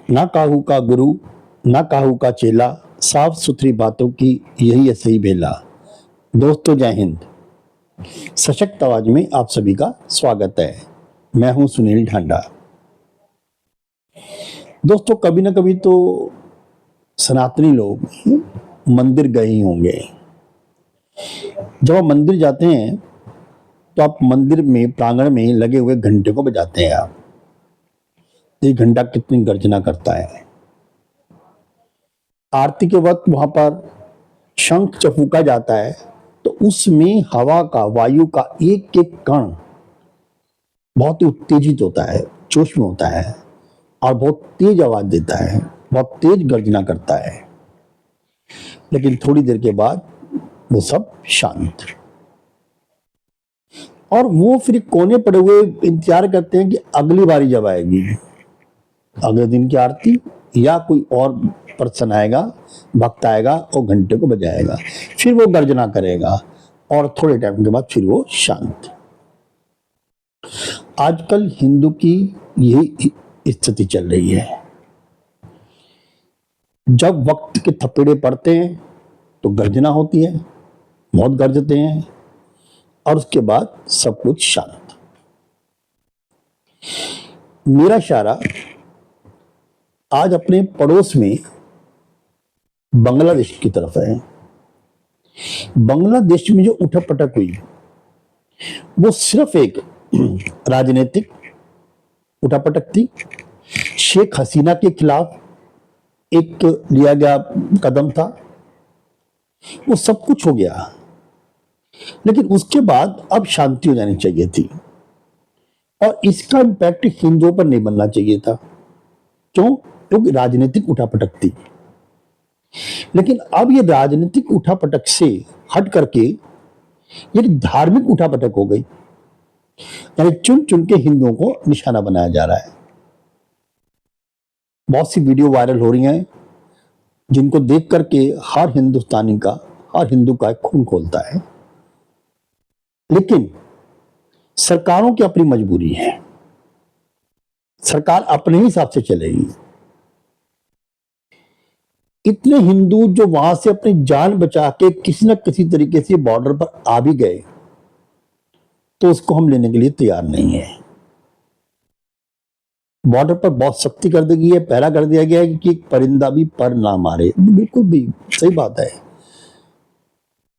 ना काहू का गुरु ना काहू का चेला, साफ सुथरी बातों की यही है सही बेला। दोस्तों जय हिंद। सशक्त आवाज में आप सभी का स्वागत है। मैं हूं सुनील ढांडा। दोस्तों कभी ना कभी तो सनातनी लोग मंदिर गए ही होंगे। जब आप मंदिर जाते हैं तो आप मंदिर में प्रांगण में लगे हुए घंटे को बजाते हैं। आप ये घंटा कितनी गर्जना करता है। आरती के वक्त वहां पर शंख जब फूका जाता है तो उसमें हवा का, वायु का एक एक कण बहुत ही उत्तेजित होता है, जोश में होता है और बहुत तेज आवाज देता है, बहुत तेज गर्जना करता है। लेकिन थोड़ी देर के बाद वो सब शांत, और वो फिर कोने पड़े हुए इंतजार करते हैं कि अगली बारी जब आएगी, अगले दिन की आरती या कोई और पर्सन आएगा, भक्त आएगा और घंटे को बजाएगा, फिर वो गर्जना करेगा और थोड़े टाइम के बाद फिर वो शांत। आजकल हिंदू की यही स्थिति चल रही है। जब वक्त के थपेड़े पड़ते हैं तो गर्जना होती है, बहुत गरजते हैं और उसके बाद सब कुछ शांत। मेरा इशारा आज अपने पड़ोस में बांग्लादेश की तरफ है। बांग्लादेश में जो उठक-पटक हुई वो सिर्फ एक राजनीतिक उठापटक थी। शेख हसीना के खिलाफ एक लिया गया कदम था, वो सब कुछ हो गया। लेकिन उसके बाद अब शांति हो जानी चाहिए थी और इसका इंपैक्ट हिंदुओं पर नहीं बनना चाहिए था। क्यों? क्योंकि राजनीतिक उठापटक थी। लेकिन अब ये राजनीतिक उठापटक से हट करके ये धार्मिक उठापटक हो गई, यानी चुन चुन के हिंदुओं को निशाना बनाया जा रहा है। बहुत सी वीडियो वायरल हो रही हैं जिनको देख करके हर हिंदुस्तानी का, हर हिंदू का खून खोलता है। लेकिन सरकारों की अपनी मजबूरी है, सरकार अपने हिसाब से चलेगी। इतने हिंदू जो वहां से अपनी जान बचा के किसी न किसी तरीके से बॉर्डर पर आ भी गए तो उसको हम लेने के लिए तैयार नहीं है। बॉर्डर पर बहुत सख्ती कर दी गई है, पहरा कर दिया गया है कि परिंदा भी पर ना मारे। बिल्कुल भी सही बात है।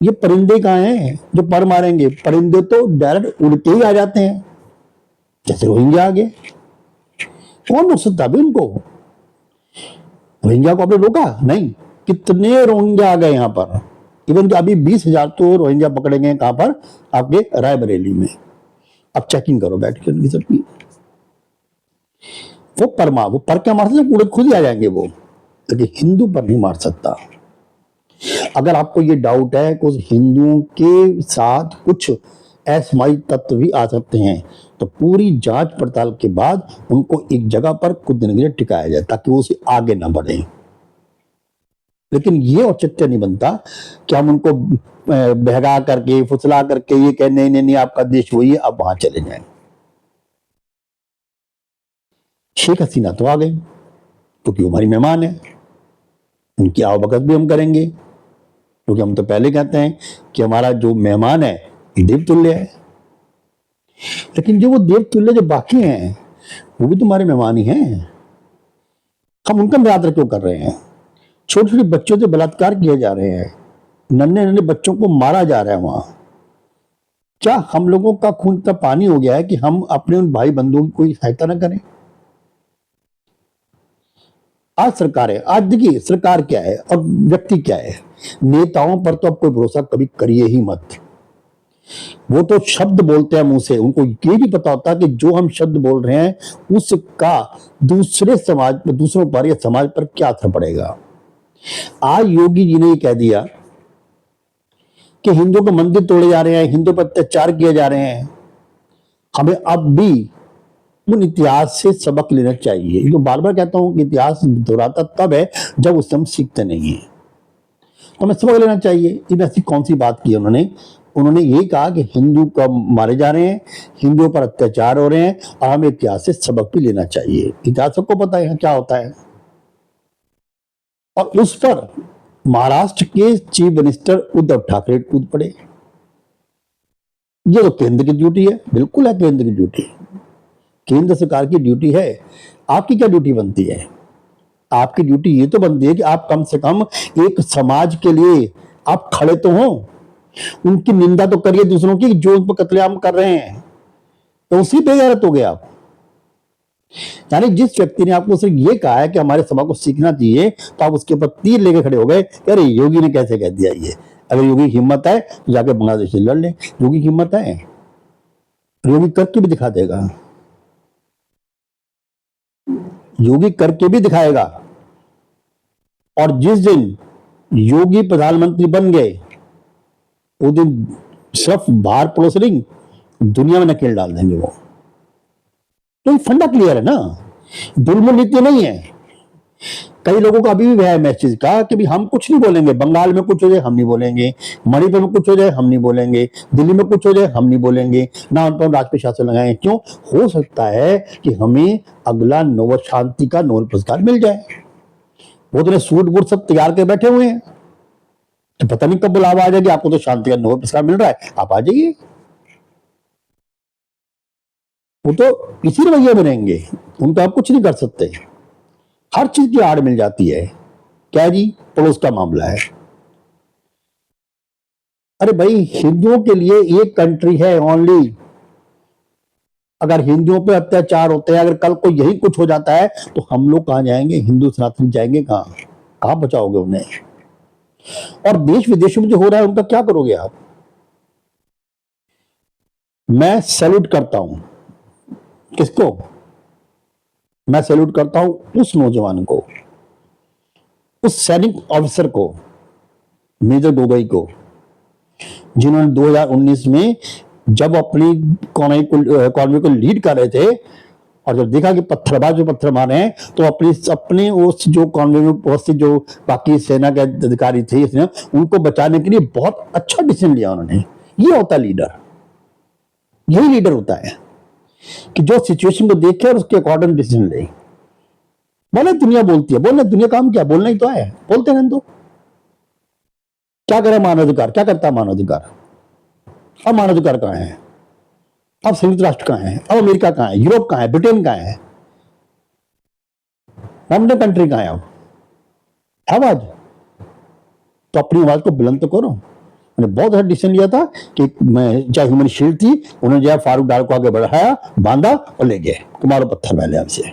ये परिंदे कहाँ हैं जो पर मारेंगे? परिंदे तो डायरेक्ट उड़ के ही आ जाते हैं, जैसे रोहिंग्या आ गए। कौन रोक सकता भी उनको? रोहिंग्या को आपने रोका नहीं। कितने रोहिंग्या आ गए यहाँ पर। इवन अभी 20,000 तो रोहिंग्या पकड़े गए। कहां पर? आपके रायबरेली में। अब चेकिंग करो बैठ कर उनकी सबकी। वो पर क्या मार सकते? खुद ही आ जाएंगे वो, लेकिन हिंदू पर नहीं मार सकता। अगर आपको ये डाउट है कि उस हिंदुओं के साथ कुछ असमाई तत्व भी आ सकते हैं तो पूरी जांच पड़ताल के बाद उनको एक जगह पर कुछ दिन के लिए टिकाया जाए ताकि वो उसे आगे ना बढ़े। लेकिन ये औचित्य नहीं बनता कि हम उनको बहका करके, फुसला करके ये कह नहीं नहीं नहीं आपका देश वही है, अब वहां चले जाएं। शेख हसीना तो आ गई क्योंकि वो हमारी मेहमान है, उनकी आवभगत भी हम करेंगे क्योंकि हम तो पहले कहते हैं कि हमारा जो मेहमान है देवतुल्य है। लेकिन जो वो देवतुल्य जो बाकी हैं वो भी तुम्हारे मेहमान ही हैं। हम उनका निरादर क्यों कर रहे हैं? छोटे छोटे बच्चों से बलात्कार किए जा रहे हैं, नन्हे नन्हे बच्चों को मारा जा रहा है वहां। क्या हम लोगों का खून इतना पानी हो गया है कि हम अपने उन भाई बंधुओं की कोई सहायता न करें? आज सरकार है, आज देखिए सरकार क्या है और व्यक्ति क्या है। नेताओं पर तो अब कोई भरोसा कभी करिए ही मत। वो तो शब्द बोलते हैं मुंह से, उनको ये भी पता होता है कि जो हम शब्द बोल रहे हैं उसका दूसरे समाज पर, दूसरों पर या समाज पर क्या असर पड़ेगा। आज योगी जी ने ये कह दिया कि हिंदुओं के मंदिर तोड़े जा रहे हैं, हिंदुओं पर अत्याचार किए जा रहे हैं। हमें अब भी उन इतिहास से सबक लेना चाहिए। तो बार बार कहता हूं कि इतिहास दोहराता तब है जब उससे हम सीखते नहीं है, तो हमें सबक लेना चाहिए। इन ऐसी कौन सी बात की उन्होंने ये कहा कि हिंदू कब मारे जा रहे हैं, हिंदुओं पर अत्याचार हो रहे हैं और हमें इतिहास से सबक भी लेना चाहिए। इतिहास सबको पता है क्या होता है। और उस पर महाराष्ट्र के चीफ मिनिस्टर उद्धव ठाकरे कूद पड़े। ये तो केंद्र की ड्यूटी है, बिल्कुल है केंद्र की ड्यूटी, केंद्र सरकार की ड्यूटी है। आपकी क्या ड्यूटी बनती है? आपकी ड्यूटी ये तो बनती है कि आप कम से कम एक समाज के लिए आप खड़े तो हो, उनकी निंदा तो करिए दूसरों की, जो उन पर कत्लेआम कर रहे हैं, तो उसी बेगैरत हो गए आप। यानी जिस व्यक्ति ने आपको सिर्फ ये कहा है कि हमारे सभा को सीखना चाहिए, तो आप उसके ऊपर तीर लेके खड़े हो गए, अरे योगी ने कैसे कह दिया ये। अगर योगी की हिम्मत है तो जाके बांग्लादेश से लड़ ले, योगी की हिम्मत है, योगी करके भी दिखा देगा, योगी करके भी दिखाएगा। और जिस दिन योगी प्रधानमंत्री बन गए, उस दिन सिर्फ बाहर पड़ोस नहीं, दुनिया में नकेल डाल देंगे वो। तो ये फंडा क्लियर है ना, दुर्मूल नीति नहीं है। कई लोगों का अभी भी है मैसेज का कि भी हम कुछ नहीं बोलेंगे, बंगाल में कुछ हो जाए हम नहीं बोलेंगे, मणिपुर में कुछ हो जाए हम नहीं बोलेंगे, दिल्ली में कुछ हो जाए हम नहीं बोलेंगे, ना उन पर राजनीतिक शासन लगाएंगे। क्यों? हो सकता है कि हमें अगला नोबेल शांति का नोबेल पुरस्कार मिल जाए। वो तो सूट बूट सब तैयार के बैठे हुए हैं, तो पता नहीं कब बुलावा आ जाएगी, आपको तो शांति का नोबेल पुरस्कार मिल रहा है, आप आ जाइए। वो तो इसी रवैये में रहेंगे, उनको आप कुछ नहीं कर सकते। हर चीज की आड़ मिल जाती है। क्या जी? पड़ोस का मामला है। अरे भाई, हिंदुओं के लिए एक कंट्री है ओनली। अगर हिंदुओं पे अत्याचार होते हैं, अगर कल को यही कुछ हो जाता है, तो हम लोग कहां जाएंगे? हिंदू सनातनी जाएंगे कहां? कहां बचाओगे उन्हें? और देश विदेशों में जो हो रहा है उनका क्या करोगे आप? मैं सैल्यूट करता हूं। किसको? मैं सैल्यूट करता हूं उस नौजवान को, उस सैनिक ऑफिसर को, मेजर गोगोई को, जिन्होंने 2019 में जब अपनी कॉन्वॉय को लीड कर रहे थे, और जब देखा कि पत्थरबाज जो पत्थर मारे हैं, तो अपने उस जो कॉन्वॉय में उपस्थित जो बाकी सेना के अधिकारी थे, उनको बचाने के लिए बहुत अच्छा डिसीजन लिया उन्होंने। ये होता है लीडर, यही लीडर होता है कि जो सिचुएशन को देखे और उसके अकॉर्डिंग डिसीजन ले। बोले दुनिया बोलती है, बोलना दुनिया काम क्या, बोलना ही तो है, बोलते हैं तो। क्या करे मानवाधिकार? क्या करता है मानवाधिकार? अब मानवाधिकार कहां है? अब संयुक्त राष्ट्र कहां है? अब अमेरिका कहां है? यूरोप कहां है? ब्रिटेन कहां है? अपने कंट्री कहां है? अब आवाज तो अपनी आवाज को बुलंद तो करो। मैंने बहुत अच्छा डिसीजन लिया था कि मैं, चाहे ह्यूमन शील्ड थी, उन्होंने जो है फारूक डार को आगे बढ़ाया, बांधा और ले गए, कुमारो पत्थर पहले हमसे।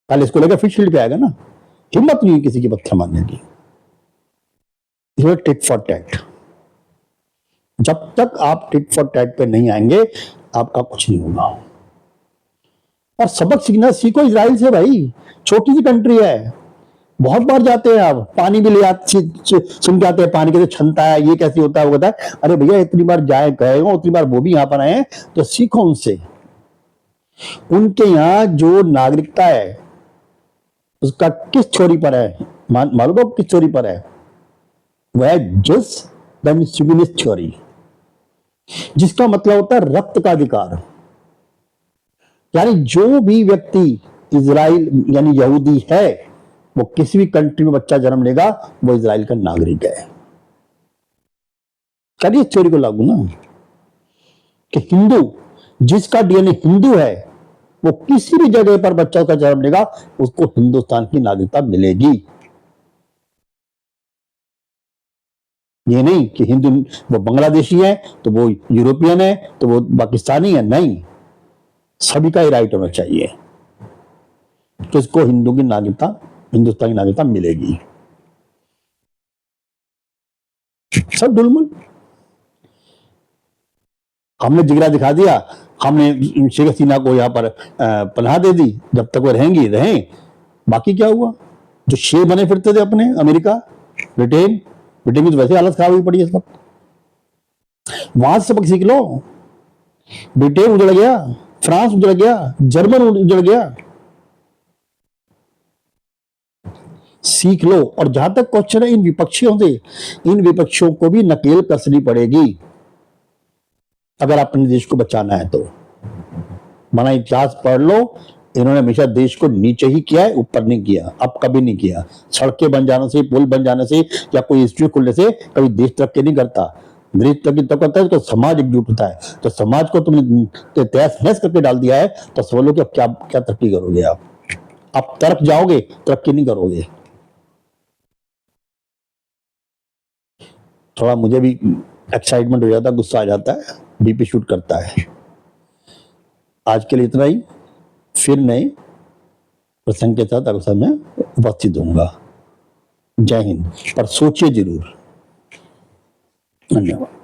कल इसको लेकर फिर शील्ड पे आएगा ना। हिम्मत नहीं किसी की पत्थर मारने की। Tit for tat. जब तक आप टिट फॉर टैट पे नहीं आएंगे, आपका कुछ नहीं होगा। और सबक सीखना सीखो इजराइल से भाई, छोटी सी कंट्री है। बहुत बार जाते हैं आप, पानी भी ले आते, सुन के आते हैं पानी कैसे छनता है, ये कैसे होता है, वो होता है। अरे भैया, इतनी बार जाए गए हो, उतनी बार वो भी यहां पर आए हैं, तो सीखो उनसे। उनके यहाँ जो नागरिकता है उसका किस छोरी पर है? मालूम हो किस छोरी पर है? वह जस्ट थ्योरी, जिसका मतलब होता है रक्त का अधिकार। यानी जो भी व्यक्ति इजराइल यानी यहूदी है, वो किसी भी कंट्री में बच्चा जन्म लेगा, वो इजराइल का नागरिक है। करिए थ्योरी को लागू ना, कि हिंदू, जिसका डीएनए हिंदू है, वो किसी भी जगह पर बच्चा का जन्म लेगा, उसको हिंदुस्तान की नागरिकता मिलेगी। ये नहीं कि हिंदू वो बांग्लादेशी है तो वो यूरोपियन है तो वो पाकिस्तानी है, नहीं, सभी का ही राइट होना चाहिए, तो इसको हिंदू की नागरिकता, हिंदुस्तान की नागरिकता मिलेगी। सब डुलमुल। हमने जिगरा दिखा दिया, हमने शेख हसीना को यहां पर पनाह दे दी, जब तक वो रहेंगी रहें। बाकी क्या हुआ? जो शेर बने फिरते थे अपने, अमेरिका, ब्रिटेन, ब्रिटेन की तो वैसे हालत खराब हुई पड़ी है इस वक्त। वहां से सबक सीख लो। ब्रिटेन उजड़ गया, फ्रांस उजड़ गया, जर्मन उजड़ गया, सीख लो। और जहां तक क्वेश्चन है इन विपक्षियों से, इन विपक्षियों को भी नकेल कसनी पड़ेगी अगर अपने देश को बचाना है तो। माना इतिहास पढ़ लो, इन्होंने हमेशा देश को नीचे ही किया है, ऊपर नहीं किया, अब कभी नहीं किया। सड़कें बन जाने से, पुल बन जाने से या कोई इंस्टीट्यूट खुलने से कभी देश तरक्की नहीं करता। देश तरक्की तब करता है तो समाज एकजुट होता है। तो समाज को तुमने तहस नहस करके डाल दिया है, तो सवालों की अब क्या क्या तरक्की करोगे आप? अब तरक जाओगे, तरक्की नहीं करोगे। थोड़ा मुझे भी एक्साइटमेंट हो जाता है, गुस्सा आ जाता है, बीपी शूट करता है। आज के लिए इतना ही, फिर नए प्रसंग के साथ अवसर में उपस्थित होऊंगा। जय हिंद, पर सोचिए जरूर। धन्यवाद।